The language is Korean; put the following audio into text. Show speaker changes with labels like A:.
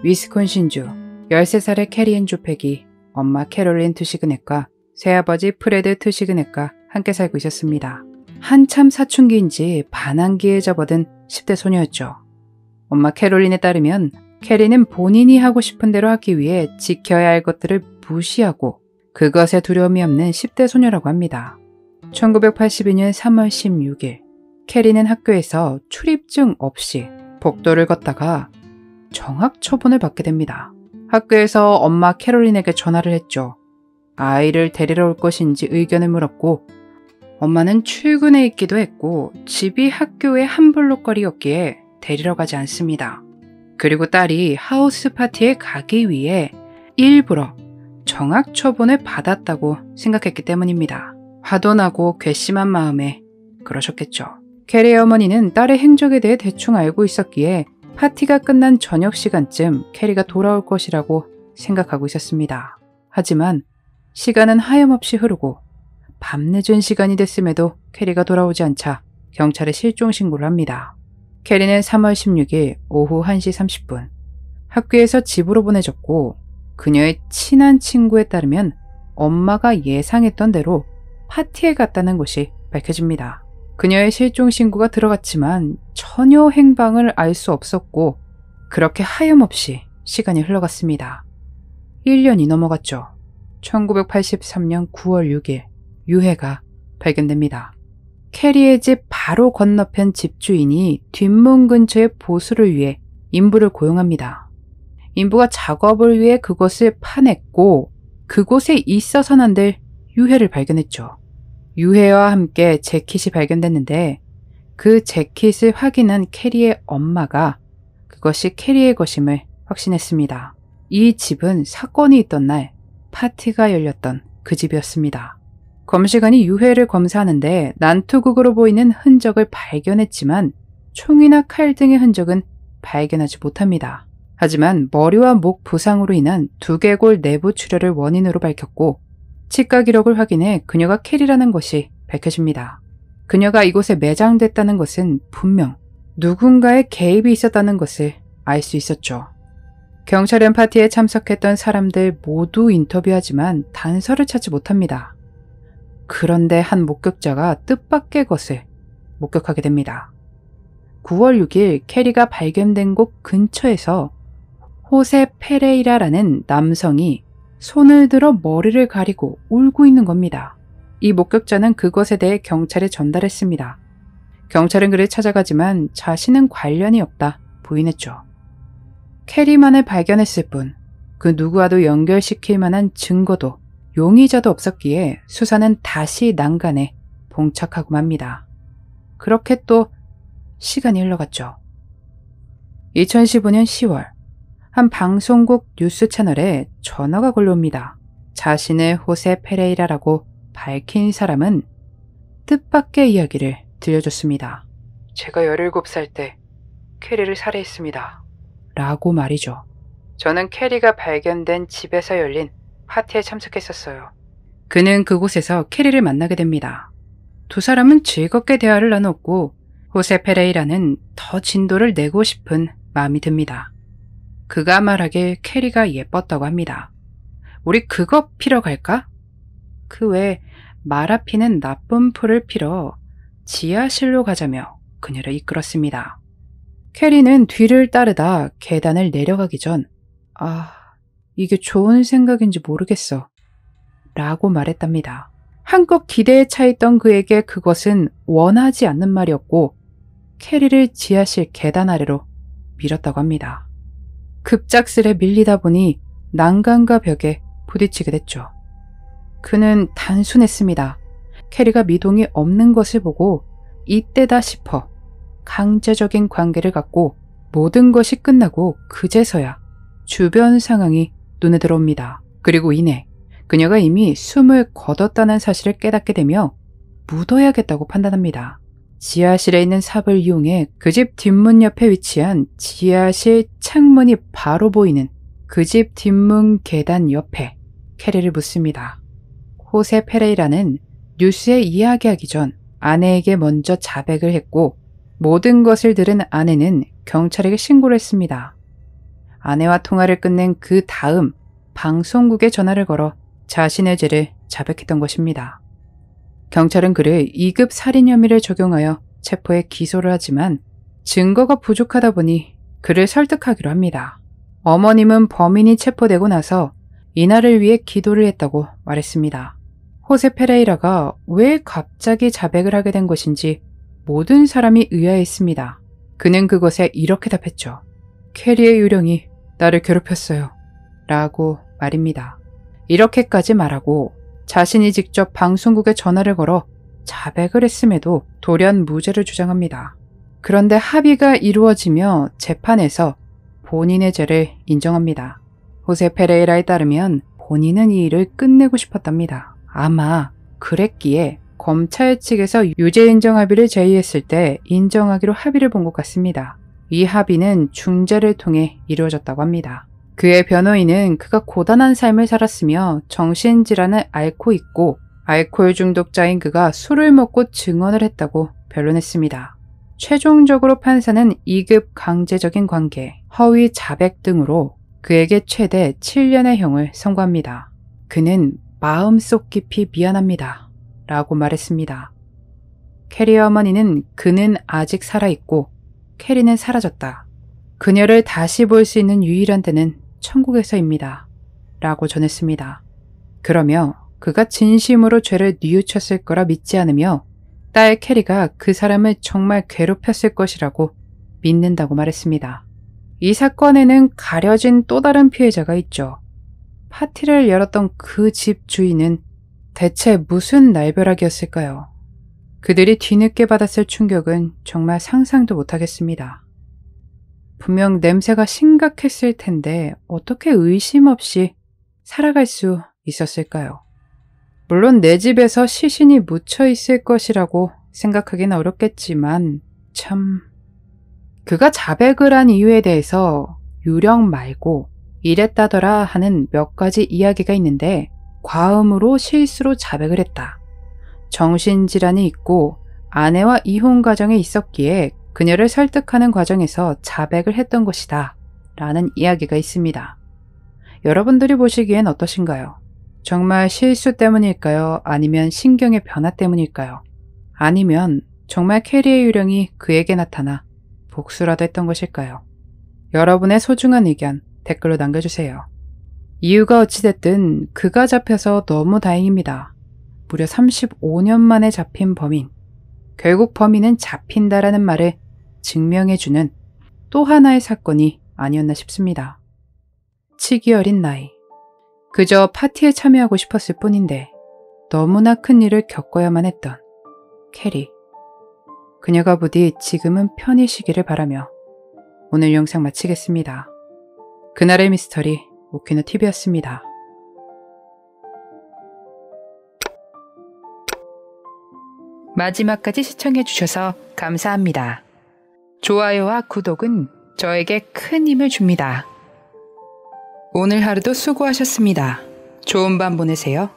A: 위스콘신주 13살의 캐리앤 조팩이 엄마 캐롤린 투시그넷과 새아버지 프레드 투시그넷과 함께 살고 있었습니다. 한참 사춘기인지 반항기에 접어든 10대 소녀였죠. 엄마 캐롤린에 따르면 캐리는 본인이 하고 싶은 대로 하기 위해 지켜야 할 것들을 무시하고 그것에 두려움이 없는 10대 소녀라고 합니다. 1982년 3월 16일 캐리는 학교에서 출입증 없이 복도를 걷다가 정학 처분을 받게 됩니다. 학교에서 엄마 캐롤린에게 전화를 했죠. 아이를 데리러 올 것인지 의견을 물었고 엄마는 출근해 있기도 했고 집이 학교의 한 블록 거리였기에 데리러 가지 않습니다. 그리고 딸이 하우스 파티에 가기 위해 일부러 정학 처분을 받았다고 생각했기 때문입니다. 화도 나고 괘씸한 마음에 그러셨겠죠. 캐리의 어머니는 딸의 행적에 대해 대충 알고 있었기에 파티가 끝난 저녁 시간쯤 캐리가 돌아올 것이라고 생각하고 있었습니다. 하지만 시간은 하염없이 흐르고 밤늦은 시간이 됐음에도 캐리가 돌아오지 않자 경찰에 실종 신고를 합니다. 캐리는 3월 16일 오후 1시 30분 학교에서 집으로 보내졌고 그녀의 친한 친구에 따르면 엄마가 예상했던 대로 파티에 갔다는 것이 밝혀집니다. 그녀의 실종 신고가 들어갔지만 전혀 행방을 알 수 없었고 그렇게 하염없이 시간이 흘러갔습니다. 1년이 넘어갔죠. 1983년 9월 6일 유해가 발견됩니다. 캐리의 집 바로 건너편 집주인이 뒷문 근처의 보수를 위해 인부를 고용합니다. 인부가 작업을 위해 그곳을 파냈고 그곳에 있어서는 안 될 유해를 발견했죠. 유해와 함께 재킷이 발견됐는데 그 재킷을 확인한 캐리의 엄마가 그것이 캐리의 것임을 확신했습니다. 이 집은 사건이 있던 날 파티가 열렸던 그 집이었습니다. 검시관이 유해를 검사하는데 난투극으로 보이는 흔적을 발견했지만 총이나 칼 등의 흔적은 발견하지 못합니다. 하지만 머리와 목 부상으로 인한 두개골 내부 출혈을 원인으로 밝혔고 치과 기록을 확인해 그녀가 캐리라는 것이 밝혀집니다. 그녀가 이곳에 매장됐다는 것은 분명 누군가의 개입이 있었다는 것을 알 수 있었죠. 경찰은 파티에 참석했던 사람들 모두 인터뷰하지만 단서를 찾지 못합니다. 그런데 한 목격자가 뜻밖의 것을 목격하게 됩니다. 9월 6일 캐리가 발견된 곳 근처에서 호세 페레이라라는 남성이 손을 들어 머리를 가리고 울고 있는 겁니다. 이 목격자는 그것에 대해 경찰에 전달했습니다. 경찰은 그를 찾아가지만 자신은 관련이 없다 부인했죠. 캐리만을 발견했을 뿐 그 누구와도 연결시킬 만한 증거도 용의자도 없었기에 수사는 다시 난간에 봉착하고 맙니다. 그렇게 또 시간이 흘러갔죠. 2015년 10월 한 방송국 뉴스 채널에 전화가 걸려옵니다. 자신을 호세 페레이라라고 밝힌 사람은 뜻밖의 이야기를 들려줬습니다. 제가 17살 때 캐리를 살해했습니다. 라고 말이죠. 저는 캐리가 발견된 집에서 열린 파티에 참석했었어요. 그는 그곳에서 캐리를 만나게 됩니다. 두 사람은 즐겁게 대화를 나눴고 호세 페레이라는 더 진도를 내고 싶은 마음이 듭니다. 그가 말하길 캐리가 예뻤다고 합니다. 우리 그거 피러 갈까? 그 외 마라피는 나쁜 풀을 피러 지하실로 가자며 그녀를 이끌었습니다. 캐리는 뒤를 따르다 계단을 내려가기 전 이게 좋은 생각인지 모르겠어 라고 말했답니다. 한껏 기대에 차있던 그에게 그것은 원하지 않는 말이었고 캐리를 지하실 계단 아래로 밀었다고 합니다. 급작스레 밀리다 보니 난간과 벽에 부딪히게 됐죠. 그는 단순했습니다. 캐리가 미동이 없는 것을 보고 이때다 싶어 강제적인 관계를 갖고 모든 것이 끝나고 그제서야 주변 상황이 눈에 들어옵니다. 그리고 이내 그녀가 이미 숨을 거뒀다는 사실을 깨닫게 되며 묻어야겠다고 판단합니다. 지하실에 있는 삽을 이용해 그 집 뒷문 옆에 위치한 지하실 창문이 바로 보이는 그 집 뒷문 계단 옆에 캐리를 묻습니다. 호세 페레이라는 뉴스에 이야기하기 전 아내에게 먼저 자백을 했고 모든 것을 들은 아내는 경찰에게 신고를 했습니다. 아내와 통화를 끝낸 그 다음 방송국에 전화를 걸어 자신의 죄를 자백했던 것입니다. 경찰은 그를 2급 살인 혐의를 적용하여 체포해 기소를 하지만 증거가 부족하다 보니 그를 설득하기로 합니다. 어머님은 범인이 체포되고 나서 이날을 위해 기도를 했다고 말했습니다. 호세 페레이라가 왜 갑자기 자백을 하게 된 것인지 모든 사람이 의아했습니다. 그는 그것에 이렇게 답했죠. 캐리의 유령이 나를 괴롭혔어요. 라고 말입니다. 이렇게까지 말하고 자신이 직접 방송국에 전화를 걸어 자백을 했음에도 돌연 무죄를 주장합니다. 그런데 합의가 이루어지며 재판에서 본인의 죄를 인정합니다. 호세 페레이라에 따르면 본인은 이 일을 끝내고 싶었답니다. 아마 그랬기에 검찰 측에서 유죄 인정 합의를 제의했을 때 인정하기로 합의를 본 것 같습니다. 이 합의는 중재를 통해 이루어졌다고 합니다. 그의 변호인은 그가 고단한 삶을 살았으며 정신질환을 앓고 있고 알코올 중독자인 그가 술을 먹고 증언을 했다고 변론했습니다. 최종적으로 판사는 2급 강제적인 관계, 허위 자백 등으로 그에게 최대 7년의 형을 선고합니다. 그는 마음속 깊이 미안합니다. 라고 말했습니다. 캐리의 어머니는 그는 아직 살아있고 캐리는 사라졌다. 그녀를 다시 볼 수 있는 유일한 때는 천국에서입니다. 라고 전했습니다. 그러며 그가 진심으로 죄를 뉘우쳤을 거라 믿지 않으며 딸 캐리가 그 사람을 정말 괴롭혔을 것이라고 믿는다고 말했습니다. 이 사건에는 가려진 또 다른 피해자가 있죠. 파티를 열었던 그 집 주인은 대체 무슨 날벼락이었을까요? 그들이 뒤늦게 받았을 충격은 정말 상상도 못하겠습니다. 분명 냄새가 심각했을 텐데 어떻게 의심 없이 살아갈 수 있었을까요? 물론 내 집에서 시신이 묻혀 있을 것이라고 생각하기는 어렵겠지만 참... 그가 자백을 한 이유에 대해서 유령 말고 이랬다더라 하는 몇 가지 이야기가 있는데 과음으로 실수로 자백을 했다. 정신질환이 있고 아내와 이혼 과정에 있었기에 그녀를 설득하는 과정에서 자백을 했던 것이다 라는 이야기가 있습니다. 여러분들이 보시기엔 어떠신가요? 정말 실수 때문일까요? 아니면 신경의 변화 때문일까요? 아니면 정말 캐리의 유령이 그에게 나타나 복수라도 했던 것일까요? 여러분의 소중한 의견 댓글로 남겨주세요. 이유가 어찌됐든 그가 잡혀서 너무 다행입니다. 무려 35년 만에 잡힌 범인. 결국 범인은 잡힌다라는 말을 증명해주는 또 하나의 사건이 아니었나 싶습니다. 치기 어린 나이. 그저 파티에 참여하고 싶었을 뿐인데 너무나 큰 일을 겪어야만 했던 캐리. 그녀가 부디 지금은 편히 쉬기를 바라며 오늘 영상 마치겠습니다. 그날의 미스터리 오키노TV였습니다. 마지막까지 시청해주셔서 감사합니다. 좋아요와 구독은 저에게 큰 힘을 줍니다. 오늘 하루도 수고하셨습니다. 좋은 밤 보내세요.